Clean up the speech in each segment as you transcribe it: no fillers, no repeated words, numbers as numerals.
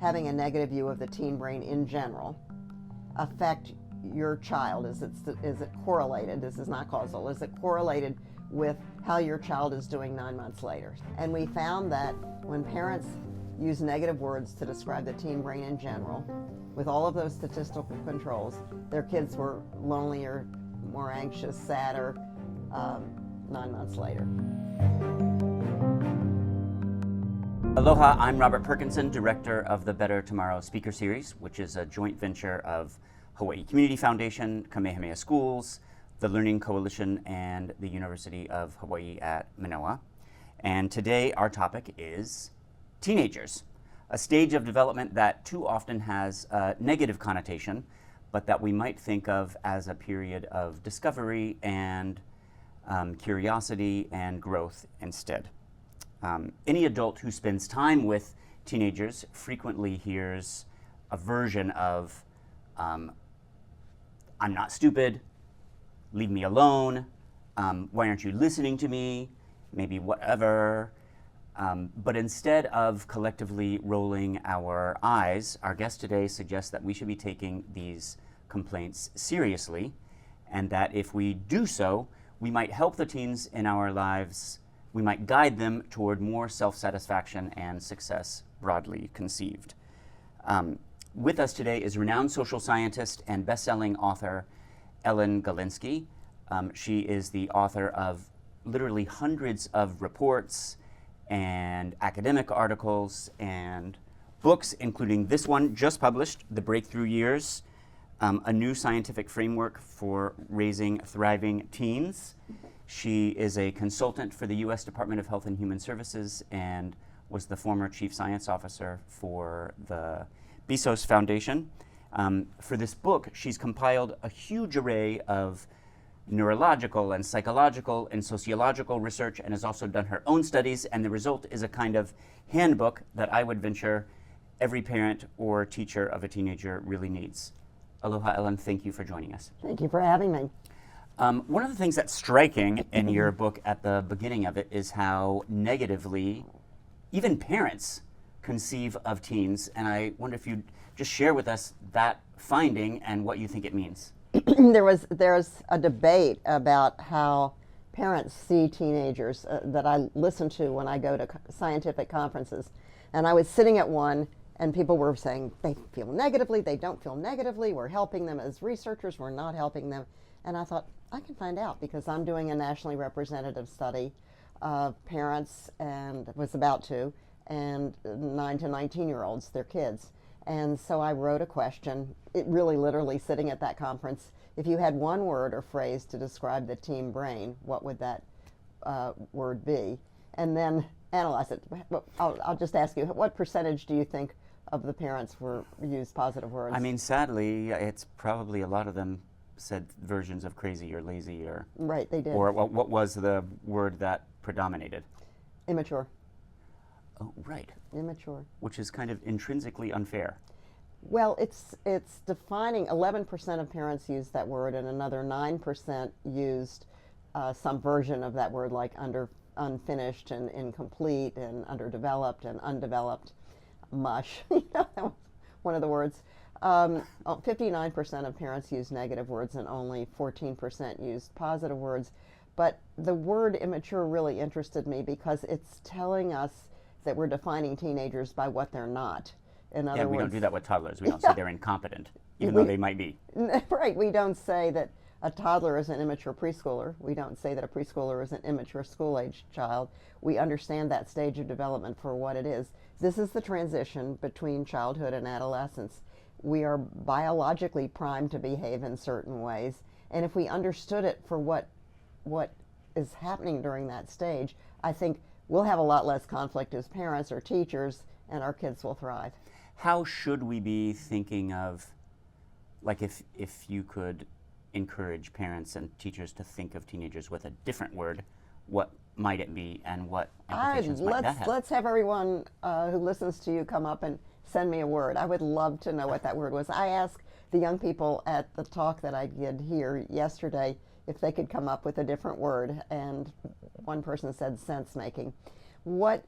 having a negative view of the teen brain in general affect your child? Is it correlated? This is not causal. Is it correlated with how your child is doing 9 months later? And we found that when parents use negative words to describe the teen brain in general, with all of those statistical controls, their kids were lonelier, more anxious, sadder 9 months later. Aloha, I'm Robert Perkinson, director of the Better Tomorrow Speaker Series, which is a joint venture of Hawaii Community Foundation, Kamehameha Schools, the Learning Coalition, and the University of Hawaii at Manoa. And today our topic is teenagers, a stage of development that too often has a negative connotation, but that we might think of as a period of discovery and curiosity and growth instead. Any adult who spends time with teenagers frequently hears a version of, I'm not stupid, leave me alone, why aren't you listening to me, maybe whatever. But instead of collectively rolling our eyes, our guest today suggests that we should be taking these complaints seriously, and that if we do so, we might help the teens in our lives. We might guide them toward more self-satisfaction and success, broadly conceived. With us today is renowned social scientist and best-selling author Ellen Galinsky. She is the author of literally hundreds of reports and academic articles and books, including this one just published, The Breakthrough Years, a new scientific framework for raising thriving teens. She is a consultant for the U.S. Department of Health and Human Services and was the former chief science officer for the Bezos Foundation. For this book, she's compiled a huge array of neurological and psychological and sociological research and has also done her own studies, and the result is a kind of handbook that I would venture every parent or teacher of a teenager really needs. Aloha, Ellen, thank you for joining us. Thank you for having me. One of the things that's striking in your book at the beginning of it is how negatively even parents conceive of teens, and I wonder if you'd just share with us that finding and what you think it means. There's a debate about how parents see teenagers that I listen to when I go to scientific conferences. And I was sitting at one, and people were saying they feel negatively, they don't feel negatively, we're helping them as researchers, we're not helping them. And I thought, I can find out, because I'm doing a nationally representative study of parents, and was about to, and 9 to 19-year-olds, their kids. And so I wrote a question, it really literally sitting at that conference, if you had one word or phrase to describe the teen brain, what would that word be? And then analyze it. I'll just ask you, what percentage do you think of the parents used positive words? I mean, sadly, it's probably a lot of them said versions of crazy or lazy or... Right, they did. Or what was the word that predominated? Immature. Oh, right. Immature. Which is kind of intrinsically unfair. Well, it's defining, 11% of parents used that word, and another 9% used some version of that word, like unfinished and incomplete and underdeveloped and undeveloped. Mush. That was one of the words. 59% of parents used negative words and only 14% used positive words. But the word immature really interested me because it's telling us that we're defining teenagers by what they're not. In other words, we don't do that with toddlers. We don't say they're incompetent, even though they might be. Right. We don't say that a toddler is an immature preschooler. We don't say that a preschooler is an immature school-age child. We understand that stage of development for what it is. This is the transition between childhood and adolescence. We are biologically primed to behave in certain ways, and if we understood it for what is happening during that stage, I think we'll have a lot less conflict as parents or teachers, and our kids will thrive. How should we be thinking of, like, if you could encourage parents and teachers to think of teenagers with a different word, what might it be, and what implications might that have? Let's have everyone who listens to you come up and send me a word. I would love to know what that word was. I asked the young people at the talk that I did here yesterday if they could come up with a different word, and one person said sense making. What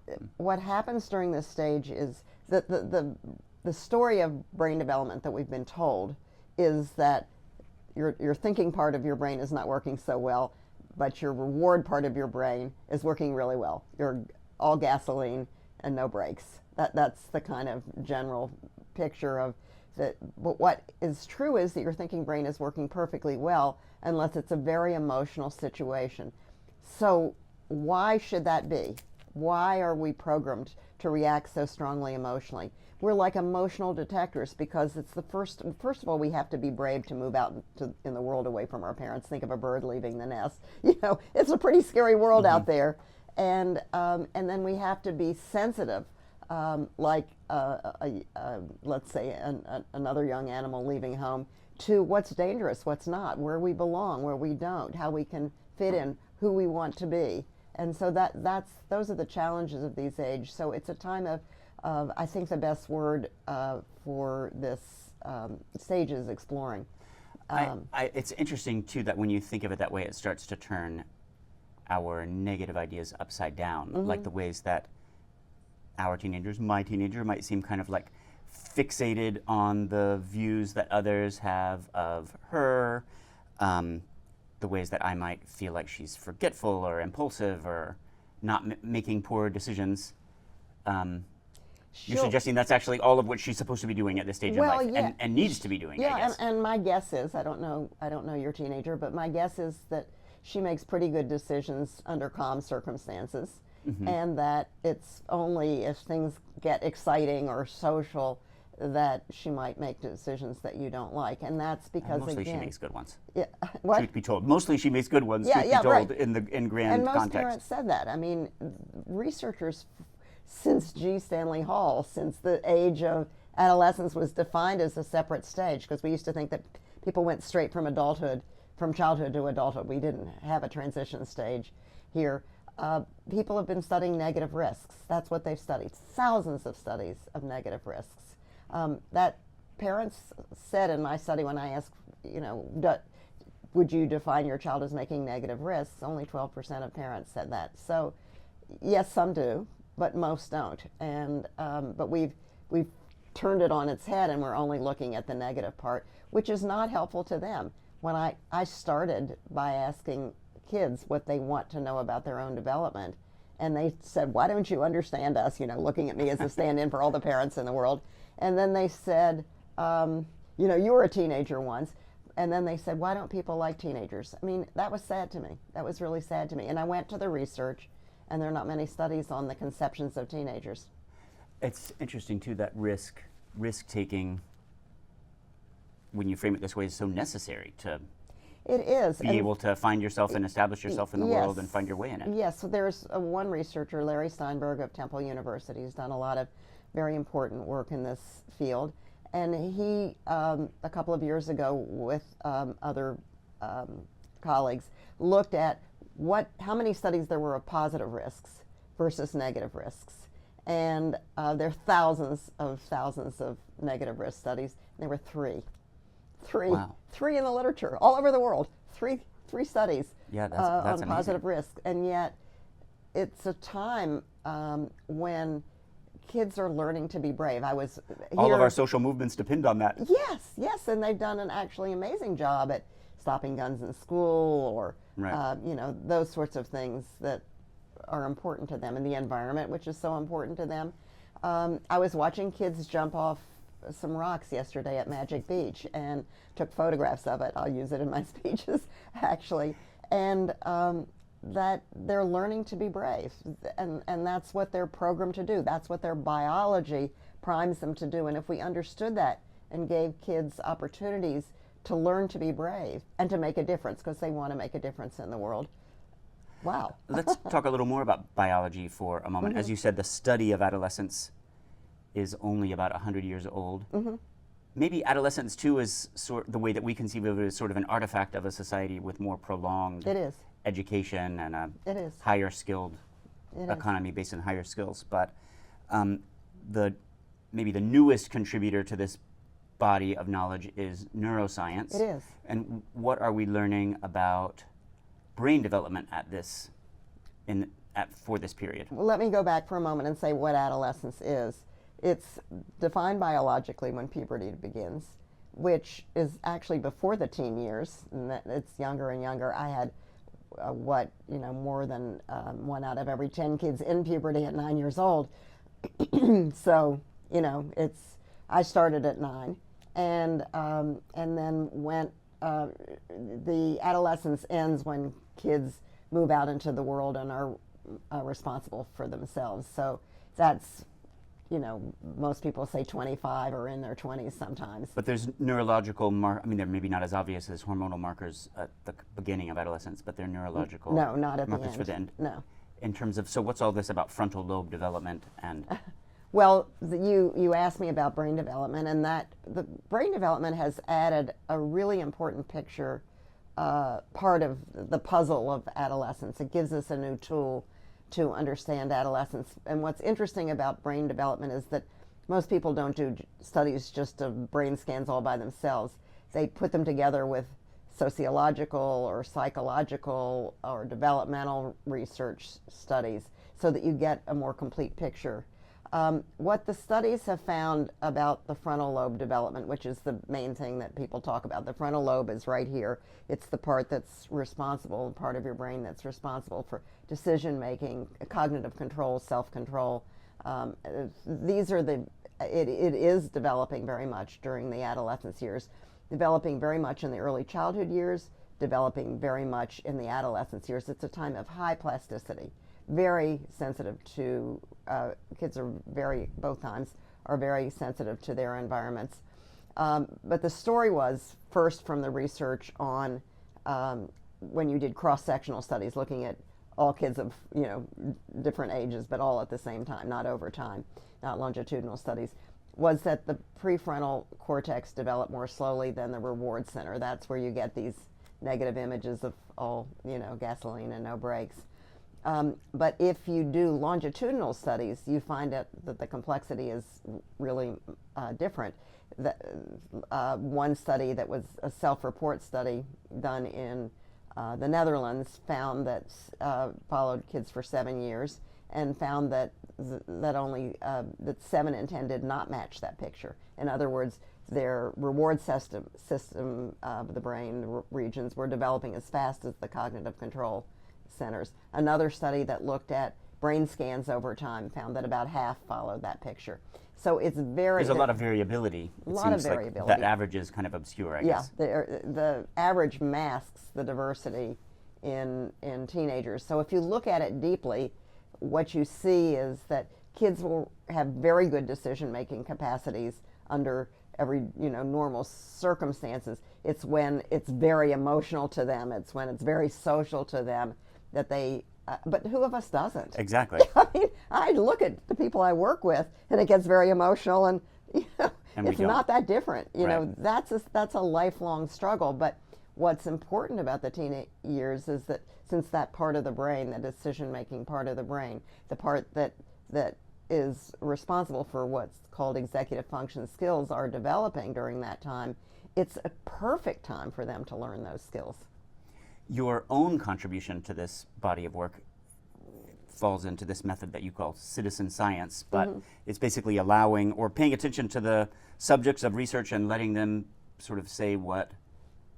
happens during this stage is that the the story of brain development that we've been told is that your thinking part of your brain is not working so well, but your reward part of your brain is working really well. You're all gasoline and no brakes. That's the kind of general picture of that. But what is true is that your thinking brain is working perfectly well unless it's a very emotional situation. So why should that be? Why are we programmed to react so strongly emotionally? We're like emotional detectors because it's the first of all, we have to be brave to move out in the world away from our parents. Think of a bird leaving the nest. You know, it's a pretty scary world out there. And then we have to be sensitive, let's say another young animal leaving home, to what's dangerous, what's not, where we belong, where we don't, how we can fit in, who we want to be. And so those are the challenges of these age. So it's a time of I think the best word for this stage is exploring. It's interesting too that when you think of it that way, it starts to turn our negative ideas upside down, like the ways that our teenagers, my teenager, might seem kind of like fixated on the views that others have of her, the ways that I might feel like she's forgetful or impulsive or not making poor decisions. You're suggesting that's actually all of what she's supposed to be doing at this stage in life, and needs to be doing, I guess. And my guess is, I don't know your teenager, but my guess is that she makes pretty good decisions under calm circumstances, and that it's only if things get exciting or social that she might make decisions that you don't like, and that's because mostly she makes good ones. Yeah, what? Truth be told, mostly she makes good ones. Truth be told, right. in grand and most context. parents said that. I mean, researchers since G. Stanley Hall, since the age of adolescence was defined as a separate stage, because we used to think that people went straight from childhood to adulthood. We didn't have a transition stage here. People have been studying negative risks. That's what they've studied. Thousands of studies of negative risks. That parents said in my study when I asked, would you define your child as making negative risks? Only 12% of parents said that. So, yes, some do, but most don't. And but we've turned it on its head, and we're only looking at the negative part, which is not helpful to them. When I started by asking kids what they want to know about their own development, and they said, "Why don't you understand us?" Looking at me as a stand-in for all the parents in the world. And then they said, you were a teenager once. And then they said, why don't people like teenagers? I mean, that was sad to me. That was really sad to me. And I went to the research, and there are not many studies on the conceptions of teenagers. It's interesting, too, that risk-taking, when you frame it this way, is so necessary to it is. be able to find yourself and establish yourself in the world and find your way in it. Yes. So there's one researcher, Larry Steinberg of Temple University, who's done a lot of very important work in this field. And he, a couple of years ago with other colleagues, looked at how many studies there were of positive risks versus negative risks. And there are thousands of negative risk studies. There were three in the literature all over the world. Three studies that's on amazing. Positive risk. And yet it's a time when kids are learning to be brave. All of our social movements depend on that. Yes, and they've done an actually amazing job at stopping guns in school, or those sorts of things that are important to them, and the environment, which is so important to them. I was watching kids jump off some rocks yesterday at Magic Beach and took photographs of it. I'll use it in my speeches, actually. And that they're learning to be brave, and that's what they're programmed to do. That's what their biology primes them to do. And if we understood that and gave kids opportunities to learn to be brave and to make a difference, because they want to make a difference in the world. Wow. Let's talk a little more about biology for a moment. As you said, the study of adolescence is only about 100 years old. Maybe adolescence, too, is the way that we conceive of it as sort of an artifact of a society with more prolonged education and a higher skilled economy based on higher skills. But maybe the newest contributor to this body of knowledge is neuroscience. It is. And what are we learning about brain development for this period? Well, let me go back for a moment and say what adolescence is. it's defined biologically when puberty begins, which is actually before the teen years, and it's younger and younger. I had more than 1 out of every 10 kids in puberty at 9 years old. So, I started at 9, and then went. The adolescence ends when kids move out into the world and are responsible for themselves. So that's, most people say 25 or in their 20s sometimes. But there's neurological they're maybe not as obvious as hormonal markers at the beginning of adolescence, but they're neurological No, not at the markers end. for the end. No. In terms of, so what's all this about frontal lobe development and... Well, you asked me about brain development, and that the brain development has added a really important picture, part of the puzzle of adolescence. It gives us a new tool to understand adolescence. And what's interesting about brain development is that most people don't do studies just of brain scans all by themselves. They put them together with sociological or psychological or developmental research studies so that you get a more complete picture. What the studies have found about the frontal lobe development, which is the main thing that people talk about, the frontal lobe is right here. It's the part that's responsible, part of your brain that's responsible for decision making, cognitive control, self-control. It is developing very much during the adolescence years, developing very much in the early childhood years, developing very much in the adolescence years. It's a time of high plasticity. Very sensitive to, kids are both times are very sensitive to their environments. But the story was first from the research on when you did cross-sectional studies looking at all kids of different ages, but all at the same time, not over time, not longitudinal studies, was that the prefrontal cortex developed more slowly than the reward center. That's where you get these negative images of all gasoline and no brakes. But if you do longitudinal studies, you find that the complexity is really different. One study that was a self-report study done in the Netherlands found that followed kids for 7 years and found that that 7 in 10 did not match that picture. In other words, their reward system of the brain regions were developing as fast as the cognitive control centers. Another study that looked at brain scans over time found that about half followed that picture. So it's there's a lot of variability. A lot of variability. That average is kind of obscure, I guess. Yeah, the average masks the diversity in teenagers. So if you look at it deeply, what you see is that kids will have very good decision-making capacities under every normal circumstances. It's when it's very emotional to them. It's when it's very social to them that they. But who of us doesn't? Exactly. I mean, I look at the people I work with, and it gets very emotional, and it's not that different. That's a lifelong struggle. But what's important about the teen years is that since that part of the brain, the decision-making part of the brain, the part that is responsible for what's called executive function skills are developing during that time, it's a perfect time for them to learn those skills. Your own contribution to this body of work falls into this method that you call citizen science, but it's basically allowing or paying attention to the subjects of research and letting them sort of say what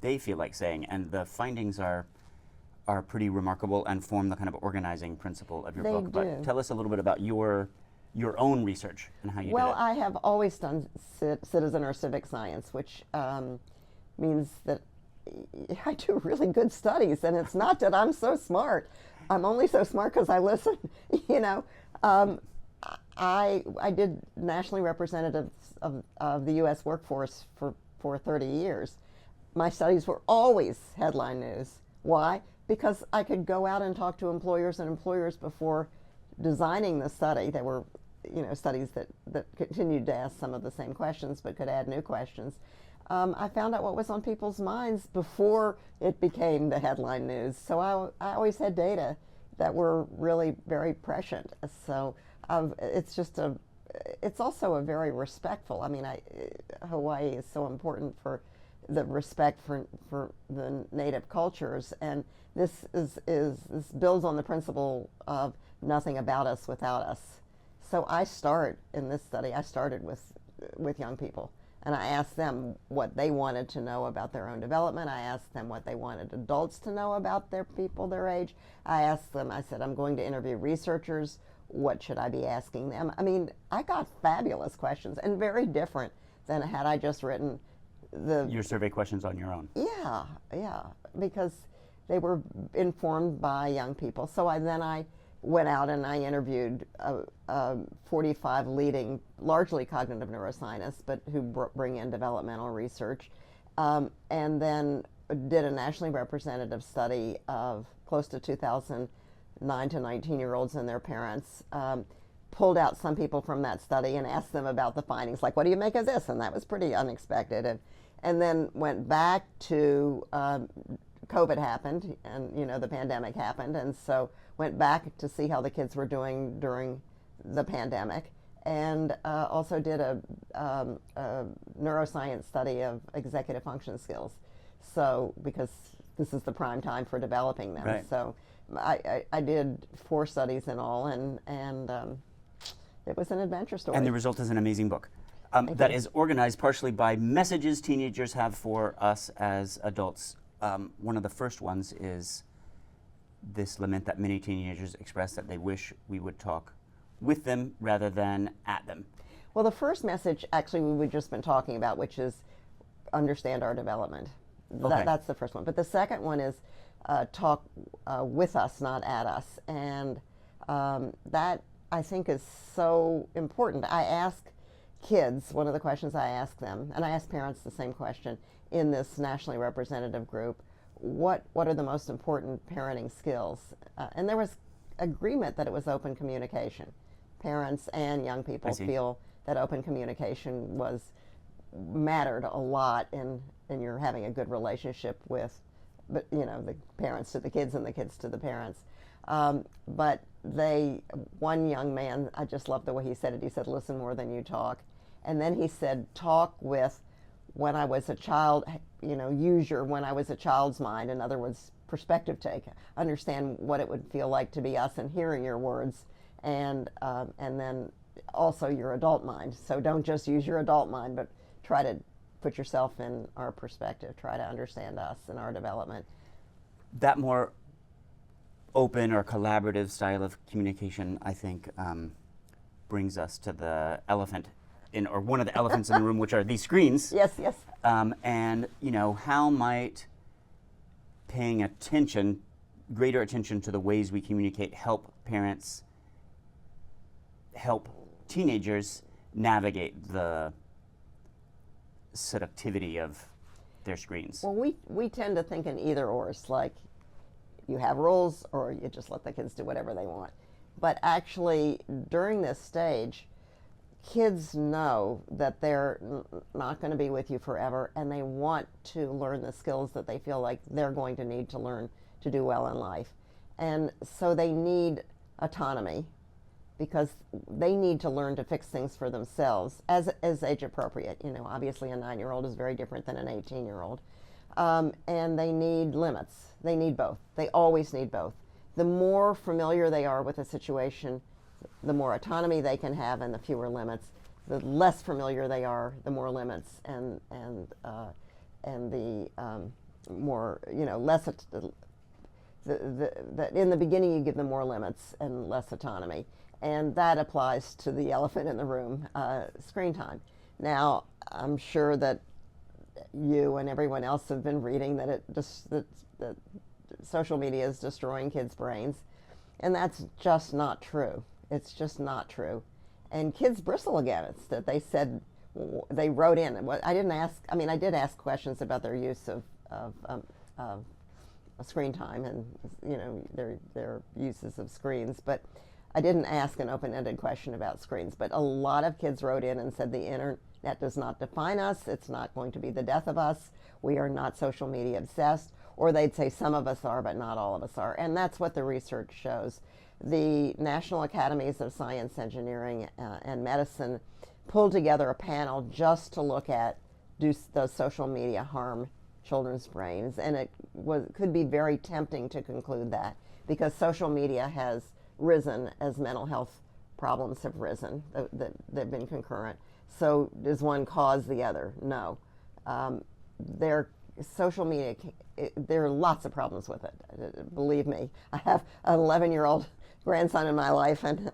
they feel like saying. And the findings are pretty remarkable and form the kind of organizing principle of your book. But tell us a little bit about your own research and how you did it. Well, I have always done citizen or civic science, which means that I do really good studies, and it's not that I'm so smart. I'm only so smart because I listen. I did nationally representatives of the U.S. workforce for 30 years. My studies were always headline news. Why? Because I could go out and talk to employers, and employers before designing the study, there were studies that continued to ask some of the same questions but could add new questions. I found out what was on people's minds before it became the headline news. So I always had data that were really very prescient. So it's also a very respectful. I mean, Hawaii is so important for the respect for the native cultures, and this builds on the principle of nothing about us without us. So in this study, I started with young people. And I asked them what they wanted to know about their own development. I asked them what they wanted adults to know about their people their age. I said, I'm going to interview researchers. What should I be asking them? I mean, I got fabulous questions and very different than had I just written your survey questions on your own. Yeah, because they were informed by young people. So I went out and I interviewed 45 leading, largely cognitive neuroscientists, but who bring in developmental research, and then did a nationally representative study of close to 2,000 9 to 19-year-olds and their parents, pulled out some people from that study and asked them about the findings, like, what do you make of this? And that was pretty unexpected. And then went back to COVID happened, and the pandemic happened, and so went back to see how the kids were doing during the pandemic, and also did a neuroscience study of executive function skills. So because this is the prime time for developing them, right. So I did 4 studies in all, and it was an adventure story. And the result is an amazing book that is organized partially by messages teenagers have for us as adults. One of the first ones is this lament that many teenagers express that they wish we would talk with them rather than at them. Well, the first message, actually, we've just been talking about, which is understand our development. Okay. That's the first one. But the second one is talk with us, not at us. And that, I think, is so important. I ask kids, one of the questions I ask them, and I ask parents the same question in this nationally representative group, what are the most important parenting skills? And there was agreement that it was open communication. Parents and young people feel that open communication mattered a lot in you're having a good relationship with, the parents to the kids and the kids to the parents. But one young man, I just love the way he said it. He said, listen more than you talk. And then he said, talk with when I was a child, use your when I was a child's mind. In other words, perspective take. Understand what it would feel like to be us and hearing your words. And then also your adult mind. So don't just use your adult mind, but try to put yourself in our perspective. Try to understand us and our development. That more open or collaborative style of communication, I think, brings us to the elephant or one of the elephants in the room, which are these screens. Yes. And how might paying greater attention to the ways we communicate, help parents, help teenagers navigate the seductivity of their screens? Well, we tend to think in either ors, like you have rules or you just let the kids do whatever they want. But actually, during this stage, kids know that they're not going to be with you forever, and they want to learn the skills that they feel like they're going to need to learn to do well in life. And so they need autonomy, because they need to learn to fix things for themselves as age appropriate. Obviously a 9-year-old is very different than an 18-year-old. And they need limits. They need both. They always need both. The more familiar they are with a situation, the more autonomy they can have and the fewer limits. The less familiar they are, the more limits and the more, less. That in the beginning you give them more limits and less autonomy. And that applies to the elephant in the room, screen time. Now, I'm sure that you and everyone else have been reading that that social media is destroying kids' brains, and that's just not true. It's just not true. And kids bristle against it. They wrote in. I did ask questions about their use of screen time and their uses of screens, but I didn't ask an open-ended question about screens. But a lot of kids wrote in and said the internet does not define us. It's not going to be the death of us. We are not social media obsessed. Or they'd say some of us are, but not all of us are. And that's what the research shows. The National Academies of Science, Engineering, and Medicine pulled together a panel just to look at does social media harm children's brains. And it could be very tempting to conclude that, because social media has risen as mental health problems have risen, they've been concurrent. So does one cause the other? No. Their social media, there are lots of problems with it. Believe me, I have an 11-year-old grandson in my life, and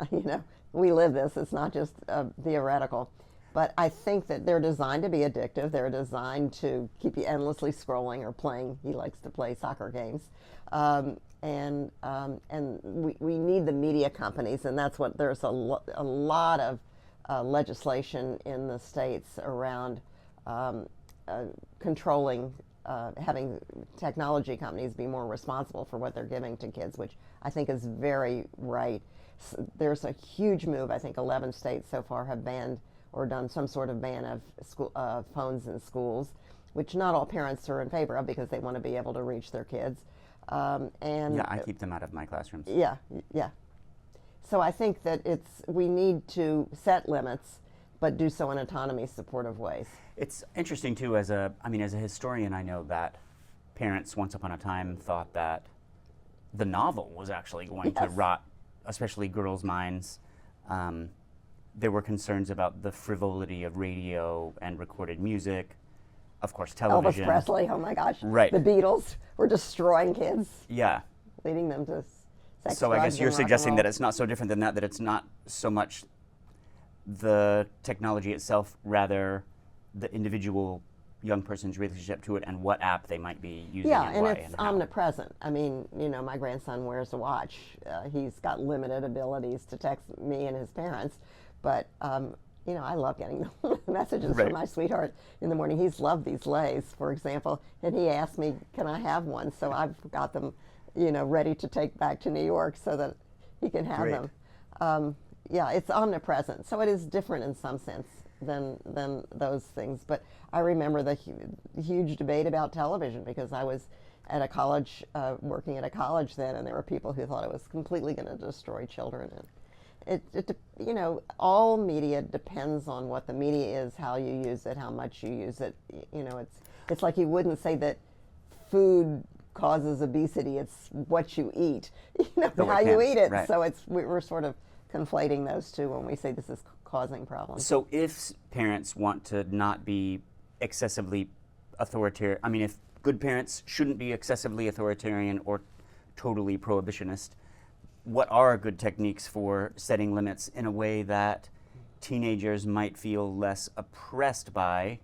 we live this. It's not just theoretical. But I think that they're designed to be addictive. They're designed to keep you endlessly scrolling or playing. He likes to play soccer games. And we need the media companies, and that's what there's a lot of legislation in the states around controlling, having technology companies be more responsible for what they're giving to kids, which I think is very right. There's a huge move. I think 11 states so far have banned or done some sort of ban of phones in schools, which not all parents are in favor of because they want to be able to reach their kids. Yeah, I keep them out of my classrooms. Yeah. So I think that we need to set limits, but do so in autonomy supportive ways. It's interesting too, as a historian, I know that parents once upon a time thought that the novel was actually going to rot, especially girls' minds. There were concerns about the frivolity of radio and recorded music, of course, television. Elvis Presley, oh my gosh. Right. The Beatles were destroying kids. Yeah. Leading them to sex, So I drugs, guess you're and rock and suggesting roll. that it's not so different than that it's not so much the technology itself, rather the individual young person's relationship to it and what app they might be using and and why it's and how. omnipresent. I mean, my grandson wears a watch. He's got limited abilities to text me and his parents, but I love getting the messages Right. from my sweetheart in the morning. He's loved these lays, for example, and he asked me, can I have one? So I've got them, ready to take back to New York so that he can have Great. them. It's omnipresent. So it is different in some sense than those things. But I remember the huge debate about television because I was at a college, working at a college then, and there were people who thought it was completely going to destroy children. And all media depends on what the media is, how you use it, how much you use it. It's like you wouldn't say that food causes obesity. It's what you eat, how you eat it. Right. So we're sort of conflating those two when we say this is causing problems. So if parents want to not be excessively authoritarian, if good parents shouldn't be excessively authoritarian or totally prohibitionist, what are good techniques for setting limits in a way that teenagers might feel less oppressed by?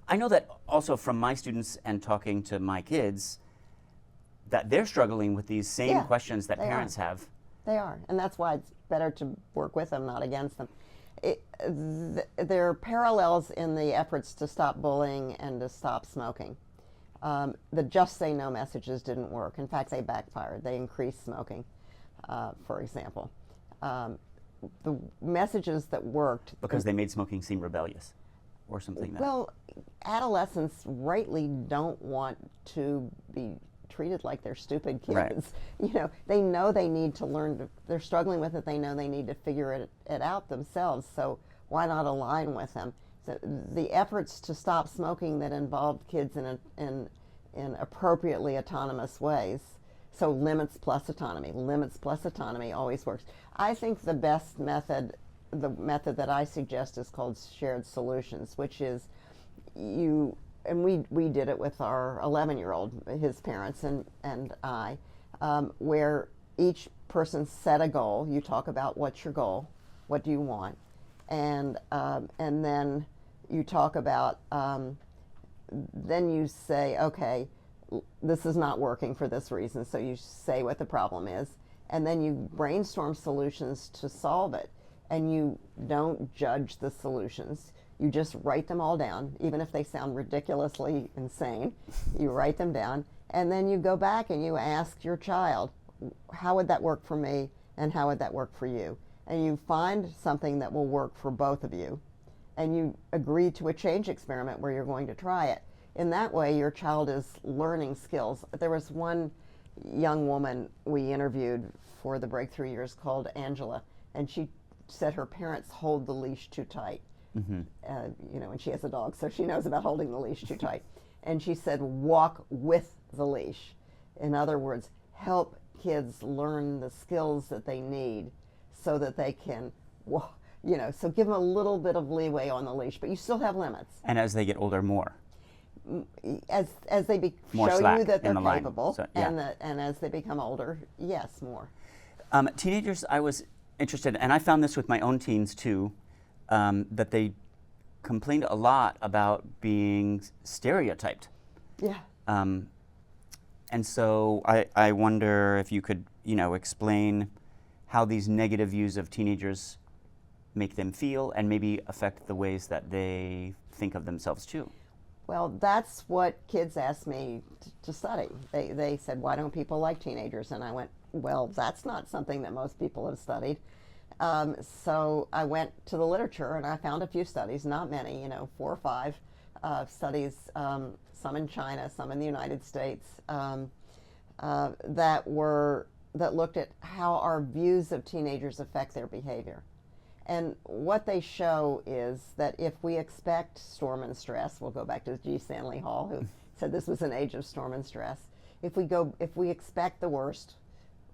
I know that also from my students and talking to my kids, that they're struggling with these same questions that parents have. They are, and that's why it's better to work with them, not against them. There are parallels in the efforts to stop bullying and to stop smoking. The just say no messages didn't work. In fact, they backfired. They increased smoking, for example. The messages that worked... Because they made smoking seem rebellious or something. Well, adolescents rightly don't want to be treated like they're stupid kids. Right. They know they need to learn. They're struggling with it. They know they need to figure it out themselves. So why not align with them? So the efforts to stop smoking that involved kids in appropriately autonomous ways. So limits plus autonomy always works. I think the best method, the method that I suggest, is called shared solutions, which is and we did it with our 11-year-old, his parents and I, where each person set a goal. You talk about what's your goal, what do you want, and then you talk about, then you say, okay, this is not working for this reason, so you say what the problem is, and then you brainstorm solutions to solve it, and you don't judge the solutions. You just write them all down, even if they sound ridiculously insane. You write them down, and then you go back and you ask your child, how would that work for me, and how would that work for you? And you find something that will work for both of you, and you agree to a change experiment where you're going to try it. In that way, your child is learning skills. There was one young woman we interviewed for the Breakthrough Years called Angela, and she said her parents hold the leash too tight. Mm-hmm. And she has a dog, so she knows about holding the leash too tight. And she said, walk with the leash. In other words, help kids learn the skills that they need so that they can whoa, so give them a little bit of leeway on the leash, but you still have limits. And as they get older, more. As they More show slack you that they're in the line. capable, So, yeah. and as they become older, yes, more. Teenagers, I was interested, and I found this with my own teens too, that they complained a lot about being stereotyped. Yeah. And so I wonder if you could, explain how these negative views of teenagers make them feel and maybe affect the ways that they think of themselves too. Well, that's what kids asked me to study. They said, why don't people like teenagers? And I went, well, that's not something that most people have studied. So I went to the literature and I found a few studies, not many, 4 or 5 studies, some in China, some in the United States, that looked at how our views of teenagers affect their behavior. And what they show is that if we expect storm and stress, we'll go back to G. Stanley Hall, who said this was an age of storm and stress. If we expect the worst,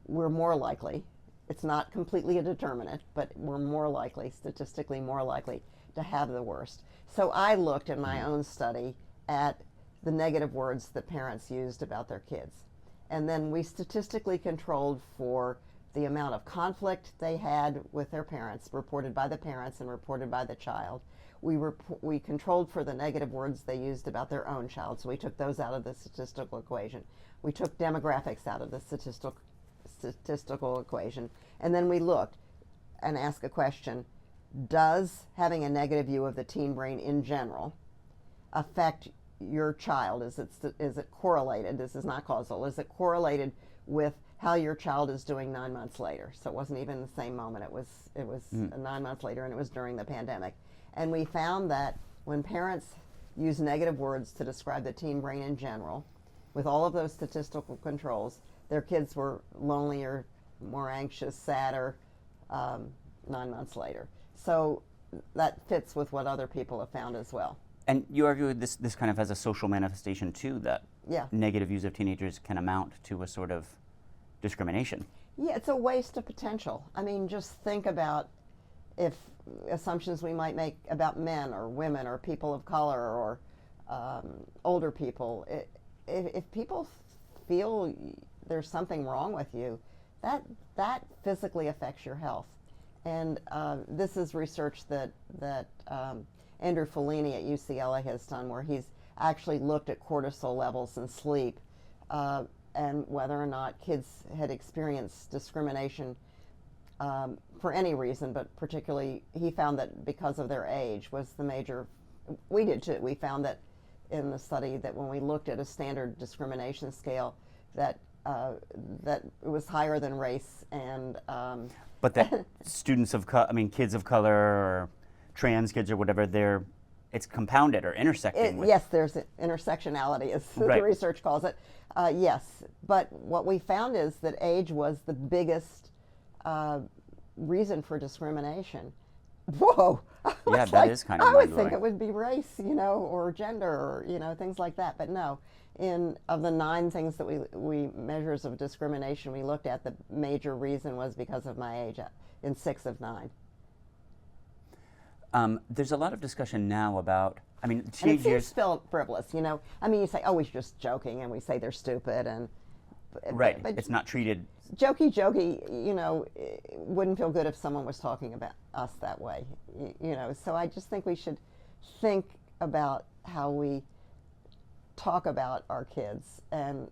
we're more likely. It's not completely a determinant, but we're more likely, statistically more likely, to have the worst. So I looked in my own study at the negative words that parents used about their kids. And then we statistically controlled for the amount of conflict they had with their parents, reported by the parents and reported by the child. We controlled for the negative words they used about their own child, so we took those out of the statistical equation. We took demographics out of the statistical equation, and then we looked and asked a question: does having a negative view of the teen brain in general affect your child? Is it correlated? This is not causal. Is it correlated with how your child is doing 9 months later? So it wasn't even the same moment. It was 9 months later, and it was during the pandemic. And we found that when parents use negative words to describe the teen brain in general, with all of those statistical controls, their kids were lonelier, more anxious, sadder 9 months later. So that fits with what other people have found as well. And you argue this kind of has a social manifestation too, that negative views of teenagers can amount to a sort of discrimination. Yeah, it's a waste of potential. I mean, just think about if assumptions we might make about men or women or people of color or older people. If people feel there's something wrong with you, that physically affects your health. And this is research that Andrew Fellini at UCLA has done, where he's actually looked at cortisol levels in sleep and whether or not kids had experienced discrimination for any reason, but particularly he found that because of their age was the major. We did too. We found that in the study that when we looked at a standard discrimination scale, that it was higher than race and. But that kids of color or trans kids or whatever, it's compounded or intersecting. Yes, there's intersectionality, as Right. the research calls it. Yes, but what we found is that age was the biggest reason for discrimination. Whoa! Yeah, that is kind of I would mind-blowing. think it would be race, or gender, or things like that. But no, of the 9 things that we measures of discrimination we looked at, the major reason was because of my age in 6 of 9. There's a lot of discussion now about, teenage And it years. seems frivolous, you say, oh, he's just joking, and we say they're stupid, and Right, but it's not treated. jokey, it wouldn't feel good if someone was talking about us that way, So I just think we should think about how we talk about our kids, and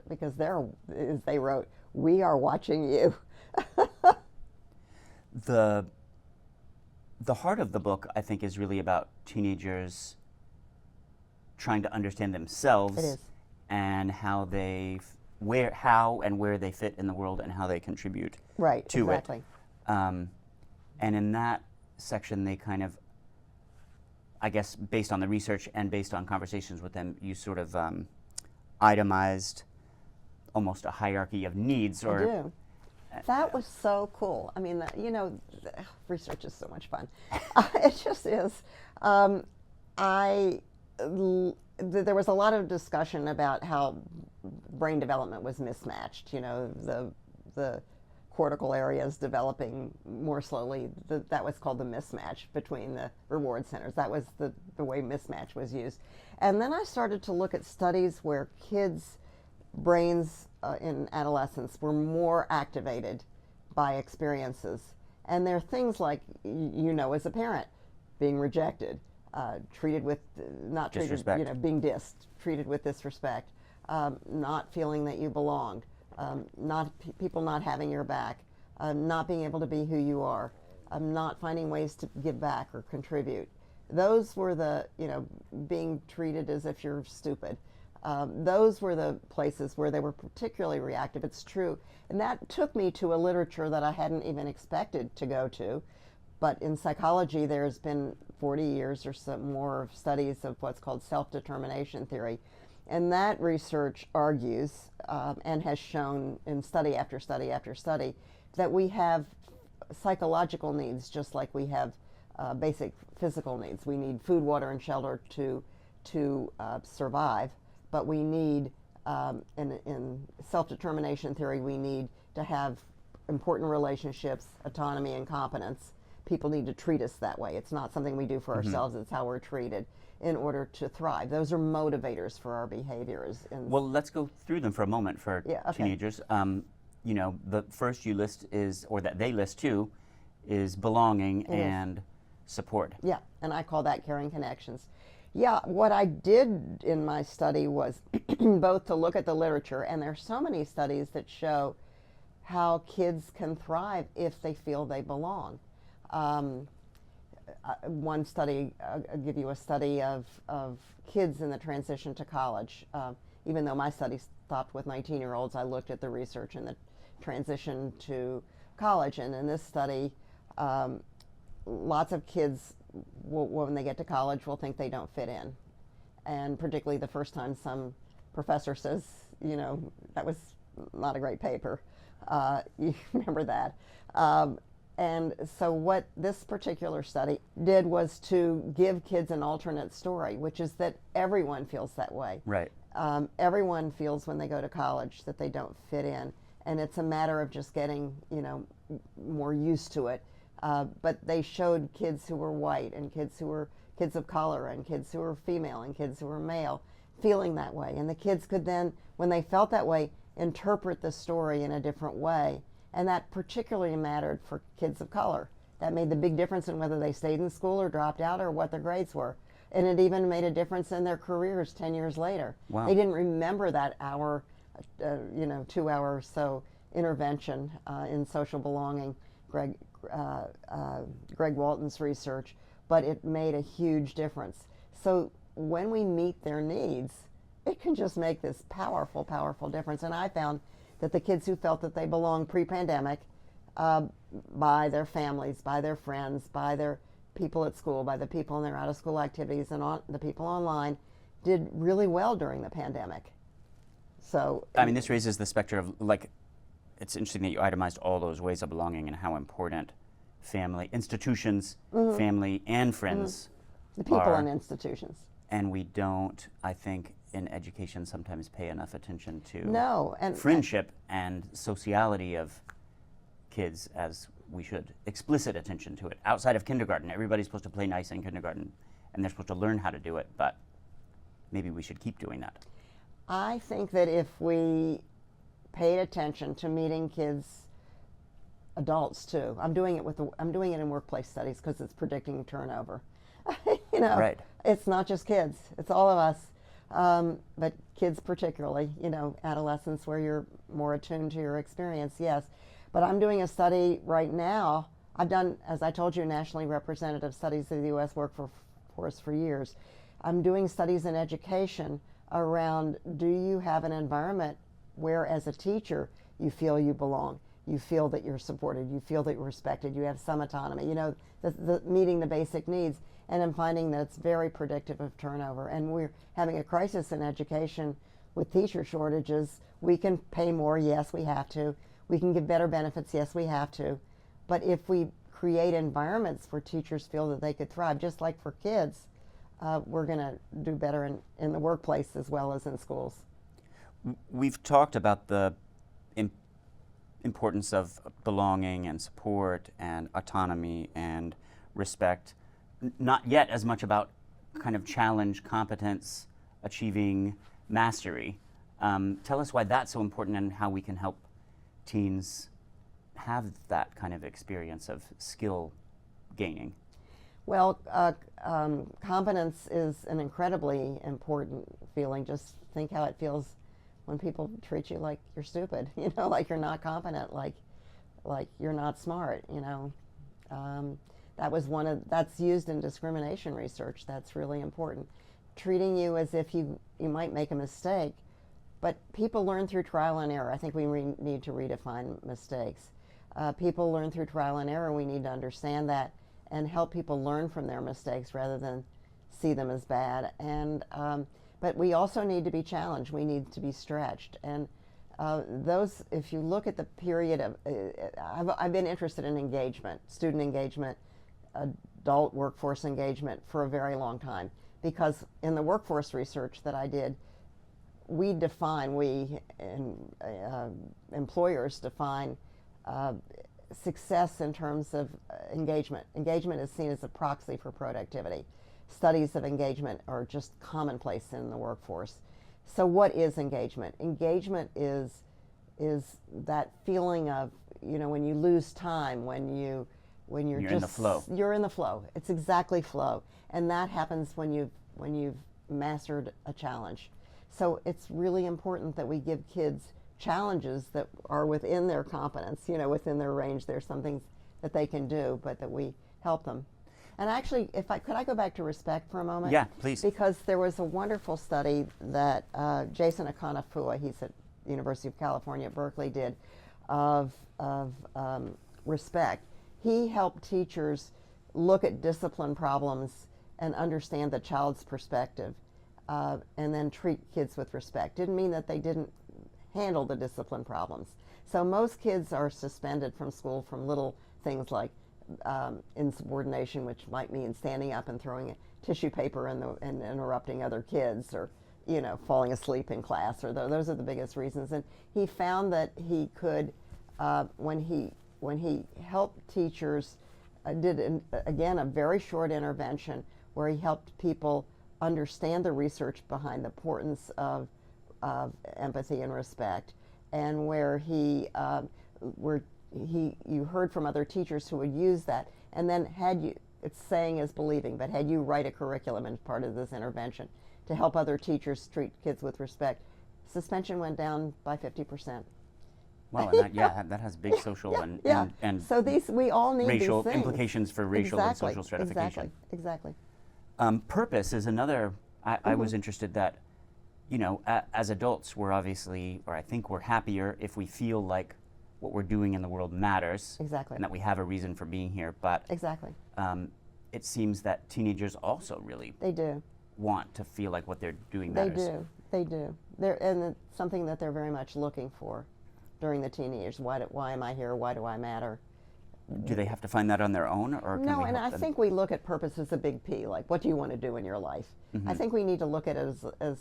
because as they wrote, we are watching you. The heart of the book, I think, is really about teenagers trying to understand themselves. It is. And how and where they fit in the world and how they contribute Right, to exactly. it. And in that section, they kind of, I guess, based on the research and based on conversations with them, you sort of itemized almost a hierarchy of needs. I do. That was so cool. Research is so much fun. It just is. There was a lot of discussion about how brain development was mismatched. The cortical areas developing more slowly. That was called the mismatch between the reward centers. That was the way mismatch was used. And then I started to look at studies where kids' brains in adolescence were more activated by experiences. And there are things like, as a parent, being rejected, treated with, not treated, disrespect. Being dissed, treated with disrespect, not feeling that you belonged, people not having your back, not being able to be who you are, not finding ways to give back or contribute. Those were the, being treated as if you're stupid. Those were the places where they were particularly reactive. It's true. And that took me to a literature that I hadn't even expected to go to. But in psychology, there's been 40 years or so more of studies of what's called self-determination theory. And that research argues and has shown in study after study after study that we have psychological needs just like we have basic physical needs. We need food, water, and shelter to survive, but we need, in self-determination theory, we need to have important relationships, autonomy, and competence. People need to treat us that way. It's not something we do for ourselves, it's how we're treated in order to thrive. Those are motivators for our behaviors. Well, let's go through them for a moment for teenagers. The first you list is, or that they list too, is belonging and support. Yeah, and I call that caring connections. Yeah, what I did in my study was both to look at the literature, and there's so many studies that show how kids can thrive if they feel they belong. One study, I'll give you a study of kids in the transition to college. Even though my study stopped with 19-year-olds, I looked at the research in the transition to college. And in this study, lots of kids, when they get to college, will think they don't fit in. And particularly the first time some professor says, that was not a great paper. You remember that. And so what this particular study did was to give kids an alternate story, which is that everyone feels that way. Right. Everyone feels when they go to college that they don't fit in. And it's a matter of just getting, more used to it. But they showed kids who were white and kids who were kids of color and kids who were female and kids who were male feeling that way. And the kids could then, when they felt that way, interpret the story in a different way. And that particularly mattered for kids of color. That made the big difference in whether they stayed in school or dropped out or what their grades were. And it even made a difference in their careers 10 years later. Wow. They didn't remember that hour, 2 hour or so intervention in social belonging, Greg Walton's research, but it made a huge difference. So when we meet their needs, it can just make this powerful, powerful difference. And I found that the kids who felt that they belonged pre-pandemic, by their families, by their friends, by their people at school, by the people in their out-of-school activities, and the people online, did really well during the pandemic. So this raises the specter of, it's interesting that you itemized all those ways of belonging and how important family, institutions, family, and friends the people are. in institutions. And we don't, I think, in education sometimes pay enough attention to friendship and sociality of kids as we should. Explicit attention to it. Outside of kindergarten, everybody's supposed to play nice in kindergarten, and they're supposed to learn how to do it, but maybe we should keep doing that. I think that if we paid attention to meeting kids, adults too. I'm doing it in workplace studies because it's predicting turnover. Right. It's not just kids; it's all of us. But kids particularly, adolescents where you're more attuned to your experience, yes. But I'm doing a study right now. I've done, as I told you, nationally representative studies of the U.S. workforce for years. I'm doing studies in education around, do you have an environment where as a teacher you feel you belong, you feel that you're supported, you feel that you're respected, you have some autonomy, the meeting the basic needs. And I'm finding that it's very predictive of turnover. And we're having a crisis in education with teacher shortages. We can pay more, yes, we have to. We can give better benefits, yes, we have to. But if we create environments where teachers feel that they could thrive, just like for kids, we're going to do better in the workplace as well as in schools. We've talked about importance of belonging and support and autonomy and respect, not yet as much about kind of challenge, competence, achieving mastery. Tell us why that's so important and how we can help teens have that kind of experience of skill gaining. Well, competence is an incredibly important feeling. Just think how it feels when people treat you like you're stupid, like you're not competent, like you're not smart, that's used in discrimination research. That's really important. Treating you as if you might make a mistake, but people learn through trial and error. I think we need to redefine mistakes. People learn through trial and error. We need to understand that and help people learn from their mistakes rather than see them as bad. And but we also need to be challenged. We need to be stretched. And if you look at the period of, I've been interested in engagement, student engagement, adult workforce engagement for a very long time, because in the workforce research that I did, employers define success in terms of engagement. Engagement is seen as a proxy for productivity. Studies of engagement are just commonplace in the workforce. So what is engagement? Engagement is that feeling of, when you lose time, when you're just in the flow. You're in the flow. It's exactly flow. And that happens when you've mastered a challenge. So it's really important that we give kids challenges that are within their competence, within their range. There's some things that they can do, but that we help them. And actually, could I go back to respect for a moment? Yeah, please. Because there was a wonderful study that Jason Akanafua, he's at the University of California at Berkeley, did of respect. He helped teachers look at discipline problems and understand the child's perspective, and then treat kids with respect. Didn't mean that they didn't handle the discipline problems. So most kids are suspended from school from little things like insubordination, which might mean standing up and throwing a tissue paper and interrupting other kids, or falling asleep in class, or those are the biggest reasons. And he found that he could, when he helped teachers, did again a very short intervention where he helped people understand the research behind the importance of empathy and respect, and where you heard from other teachers who would use that, and then it's saying is believing, but had you write a curriculum as part of this intervention to help other teachers treat kids with respect, suspension went down by 50%. Wow, and that has big social and so we all need racial these things. implications for racial and social stratification. Exactly. Purpose is another. I was interested that, as adults, we're obviously, or I think we're happier if we feel like what we're doing in the world matters. Exactly. And that we have a reason for being here. But exactly. It seems that teenagers also really want to feel like what they're doing matters. They do. And it's something that they're very much looking for during the teen years. Why am I here? Why do I matter? Do they have to find that on their own, or can no? we And help I them? think we look at purpose as a big P. Like, what do you want to do in your life? I think we need to look at it as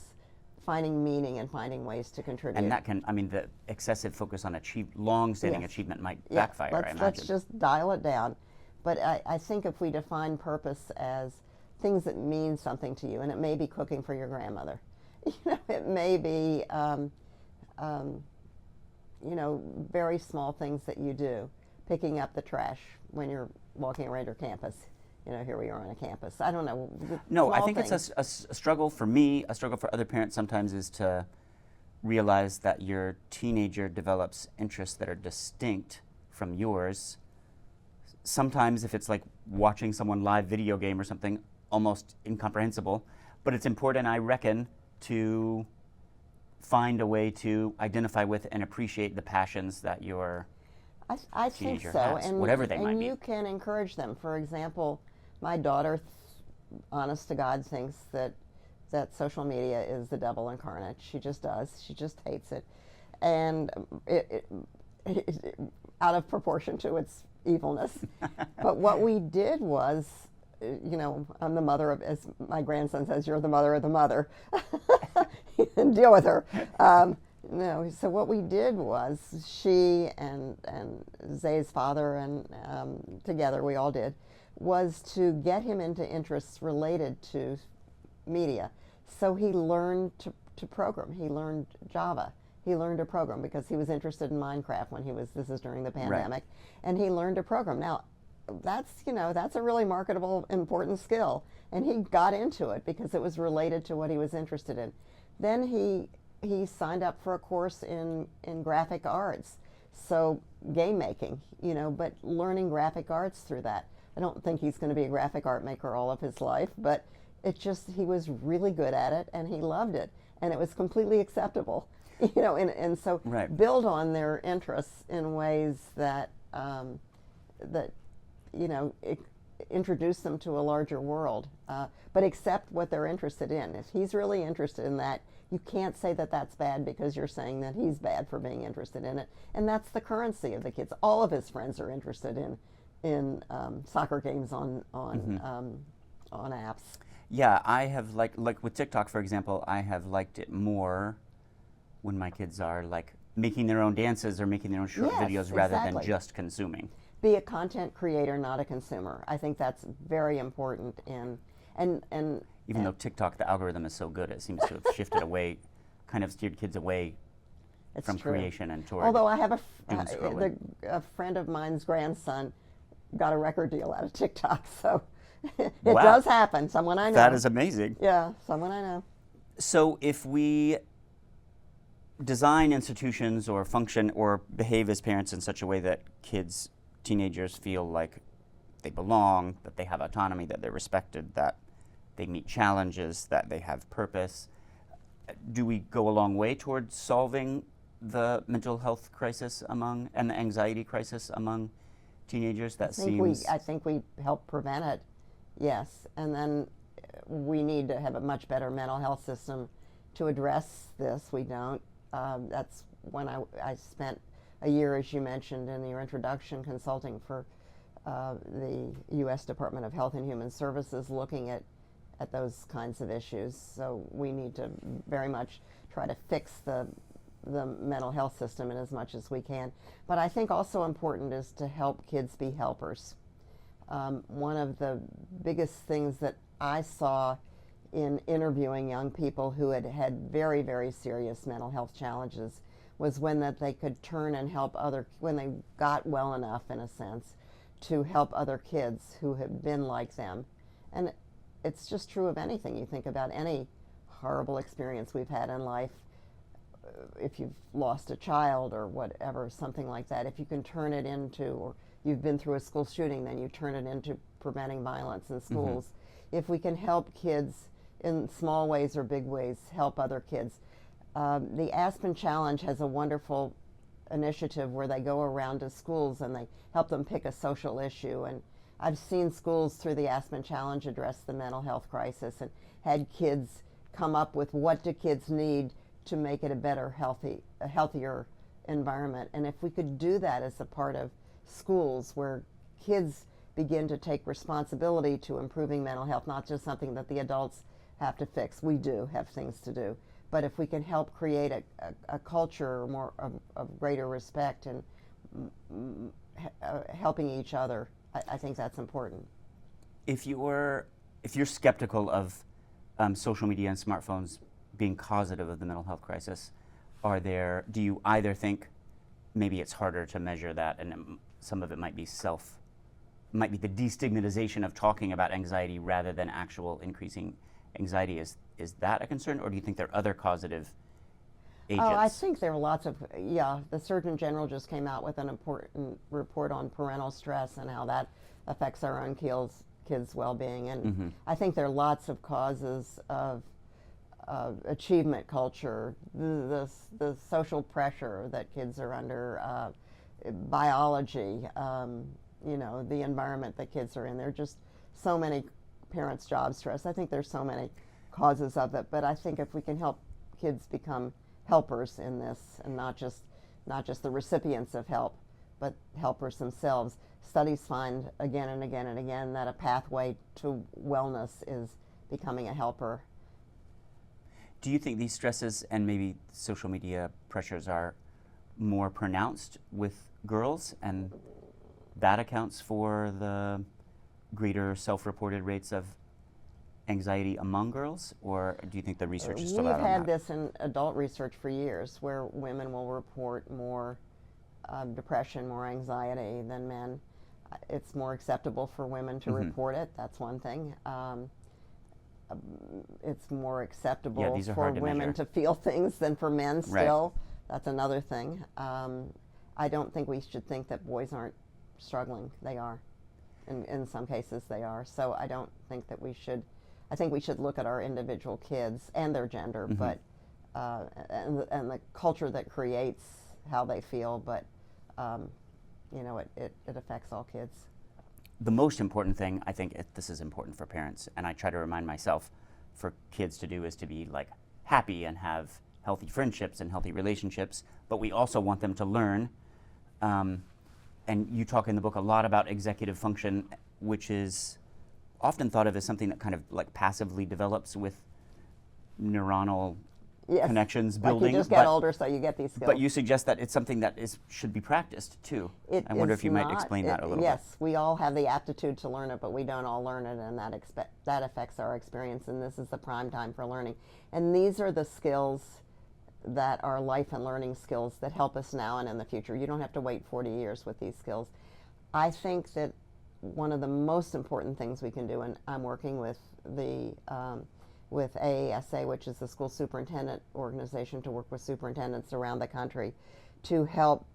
finding meaning and finding ways to contribute. And that can, the excessive focus on long-standing achievement might backfire, I imagine. Let's just dial it down. But I think if we define purpose as things that mean something to you, and it may be cooking for your grandmother, it may be, very small things that you do, picking up the trash when you're walking around your campus. Here we are on a campus. I don't know. No, I think it's a struggle for me, a struggle for other parents sometimes, is to realize that your teenager develops interests that are distinct from yours. Sometimes if it's like watching someone live video game or something, almost incomprehensible. But it's important, I reckon, to find a way to identify with and appreciate the passions that your I think teenager so, has, and whatever they might be. And you can encourage them. For example, my daughter, honest to God, thinks that social media is the devil incarnate. She just does. She just hates it, and it out of proportion to its evilness. But what we did was, I'm the mother of, as my grandson says, you're the mother of the mother. Deal with her. No, so what we did was she and Zay's father and together we all did was to get him into interests related to media. So he learned to program. He learned Java. He learned to program because he was interested in Minecraft when this is during the pandemic, Right. and he learned to program. Now, that's a really marketable, important skill, and he got into it because it was related to what he was interested in. Then he signed up for a course in graphic arts, so game making, but learning graphic arts through that. I don't think he's going to be a graphic art maker all of his life, but he was really good at it and he loved it, and it was completely acceptable, and so Right. build on their interests in ways that introduce them to a larger world, but accept what they're interested in. If he's really interested in that, you can't say that that's bad because you're saying that he's bad for being interested in it. And that's the currency of the kids. All of his friends are interested in soccer games on apps. Yeah, I have like with TikTok, for example, I have liked it more when my kids are like making their own dances or making their own short Yes, videos rather than exactly. just consuming. Be a content creator, not a consumer. I think that's very important. Even though TikTok, the algorithm is so good, it seems to have shifted away, kind of steered kids away from true. creation and toward. Although I have doom scrolling. a friend of mine's grandson got a record deal out of TikTok, so it Wow. does happen. Someone I know. That is amazing. Yeah, someone I know. So if we design institutions or function or behave as parents in such a way that kids, teenagers feel like they belong, that they have autonomy, that they're respected, that they meet challenges, that they have purpose, do we go a long way towards solving the mental health crisis and the anxiety crisis among teenagers? That seems. I think we help prevent it. Yes, and then we need to have a much better mental health system to address this. We don't. That's when I spent a year, as you mentioned in your introduction, consulting for the U.S. Department of Health and Human Services, looking at those kinds of issues. So we need to very much try to fix the mental health system in as much as we can. But I think also important is to help kids be helpers. One of the biggest things that I saw in interviewing young people who had very, very serious mental health challenges was that they could turn and help when they got well enough, in a sense, to help other kids who had been like them. And it's just true of anything. You think about any horrible experience we've had in life, if you've lost a child or whatever, something like that, if you can turn it into, or you've been through a school shooting, then you turn it into preventing violence in schools. Mm-hmm. If we can help kids in small ways or big ways, help other kids. The Aspen Challenge has a wonderful initiative where they go around to schools and they help them pick a social issue. And I've seen schools through the Aspen Challenge address the mental health crisis and had kids come up with what do kids need to make it a healthier environment. And if we could do that as a part of schools where kids begin to take responsibility to improving mental health, not just something that the adults have to fix. We do have things to do. But if we can help create a culture more of greater respect and helping each other, I think that's important. If you're skeptical of social media and smartphones being causative of the mental health crisis, do you either think maybe it's harder to measure that and some of it might be the destigmatization of talking about anxiety rather than actual increasing anxiety? Is that a concern, or do you think there are other causative agents? Oh, I think there are lots of, the Surgeon General just came out with an important report on parental stress and how that affects our own kids' well-being. And I think there are lots of causes of achievement culture, the social pressure that kids are under, biology, the environment that kids are in. There are just so many parents' job stress. I think there's so many causes of it, but I think if we can help kids become helpers in this and not just the recipients of help, but helpers themselves, studies find again and again and again that a pathway to wellness is becoming a helper. Do you think these stresses and maybe social media pressures are more pronounced with girls, and that accounts for the greater self-reported rates of anxiety among girls, or do you think the research is still out on that? We've had this in adult research for years, where women will report more depression, more anxiety than men. It's more acceptable for women to report it. That's one thing. It's more acceptable these are for hard to women measure. to feel things than for men Right. still. That's another thing. I don't think we should think that boys aren't struggling. They are. In some cases they are. So I don't think that we should, I think we should look at our individual kids and their gender, but and the culture that creates how they feel, but you know, it affects all kids. The most important thing, I think, this is important for parents, and I try to remind myself for kids to do, is to be like happy and have healthy friendships and healthy relationships, but we also want them to learn. And you talk in the book a lot about executive function, which is often thought of as something that kind of like passively develops with neuronal connections building. Like you just get older, so you get these skills. But you suggest that it's something that should be practiced too. I wonder if you might explain that a little bit. Yes, we all have the aptitude to learn it, but we don't all learn it, and that affects our experience, and this is the prime time for learning. And these are the skills that are life and learning skills that help us now and in the future. You don't have to wait 40 years with these skills. I think that one of the most important things we can do, and I'm working with the with AASA, which is the school superintendent organization, to work with superintendents around the country to help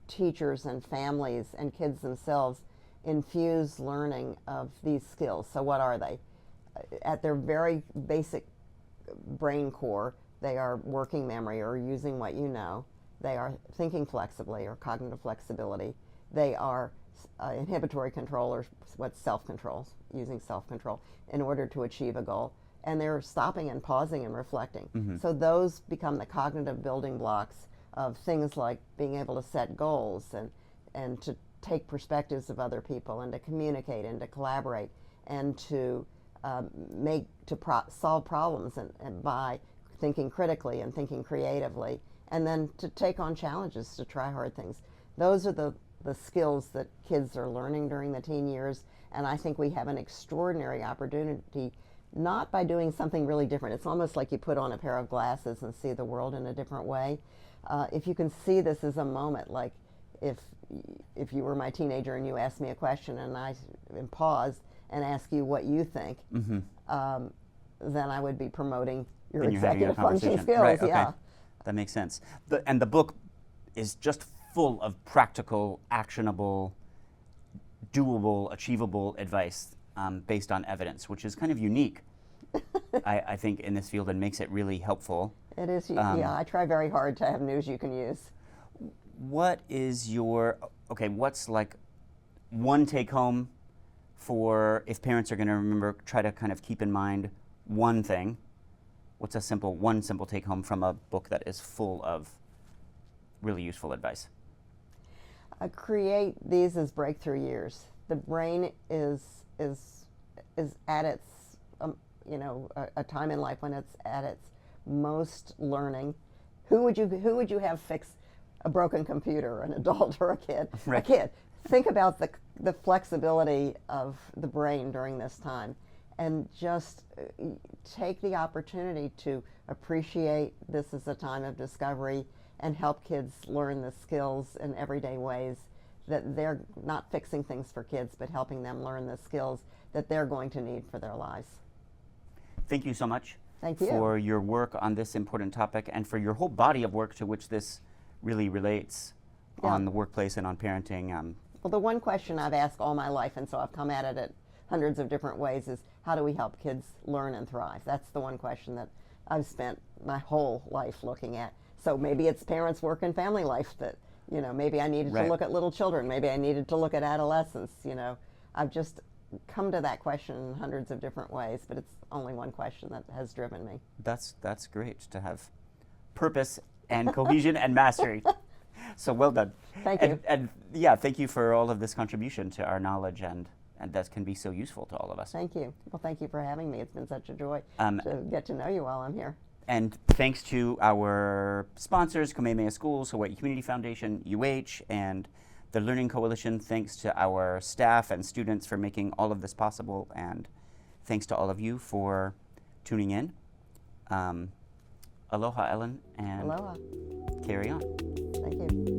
teachers and families and kids themselves infuse learning of these skills. So what are they? At their very basic brain core, they are working memory, or using what you know. They are thinking flexibly, or cognitive flexibility. They are inhibitory control, or what's self-control, using self-control in order to achieve a goal. And they're stopping and pausing and reflecting. So those become the cognitive building blocks of things like being able to set goals, and to take perspectives of other people, and to communicate, and to collaborate, and to solve problems and by thinking critically and thinking creatively, and then to take on challenges, to try hard things. Those are the skills that kids are learning during the teen years, and I think we have an extraordinary opportunity, not by doing something really different. It's almost like you put on a pair of glasses and see the world in a different way. If you can see this as a moment, like if you were my teenager and you asked me a question and I paused and asked you what you think, then I would be promoting your executive function skills. Right, okay. Yeah. That makes sense. And the book is just full of practical, actionable, doable, achievable advice based on evidence, which is kind of unique, I think, in this field, and makes it really helpful. It is, yeah. I try very hard to have news you can use. What is what's like one take home for if parents are going to remember, try to kind of keep in mind one thing? What's one simple take home from a book that is full of really useful advice? Create these as breakthrough years. The brain is at its a time in life when it's at its most learning. Who would you have fix a broken computer, an adult or a kid? Right. A kid. Think about the flexibility of the brain during this time, and just take the opportunity to appreciate this as a time of discovery, and help kids learn the skills in everyday ways, that they're not fixing things for kids, but helping them learn the skills that they're going to need for their lives. Thank you so much. Thank you. For your work on this important topic, and for your whole body of work to which this really relates on the workplace and on parenting. Well, the one question I've asked all my life, and so I've come at it hundreds of different ways, is how do we help kids learn and thrive? That's the one question that I've spent my whole life looking at. So maybe it's parents' work and family life that, maybe I needed to look at little children. Maybe I needed to look at adolescence. I've just come to that question in hundreds of different ways, but it's only one question that has driven me. That's great to have purpose and cohesion and mastery. So well done. Thank you. And yeah, thank you for all of this contribution to our knowledge and that can be so useful to all of us. Thank you. Well, thank you for having me. It's been such a joy Um, to get to know you while I'm here. And thanks to our sponsors, Kamehameha Schools, Hawaii Community Foundation, UH, and the Learning Coalition. Thanks to our staff and students for making all of this possible. And thanks to all of you for tuning in. Aloha, Ellen, and Aloha. carry on. Thank you.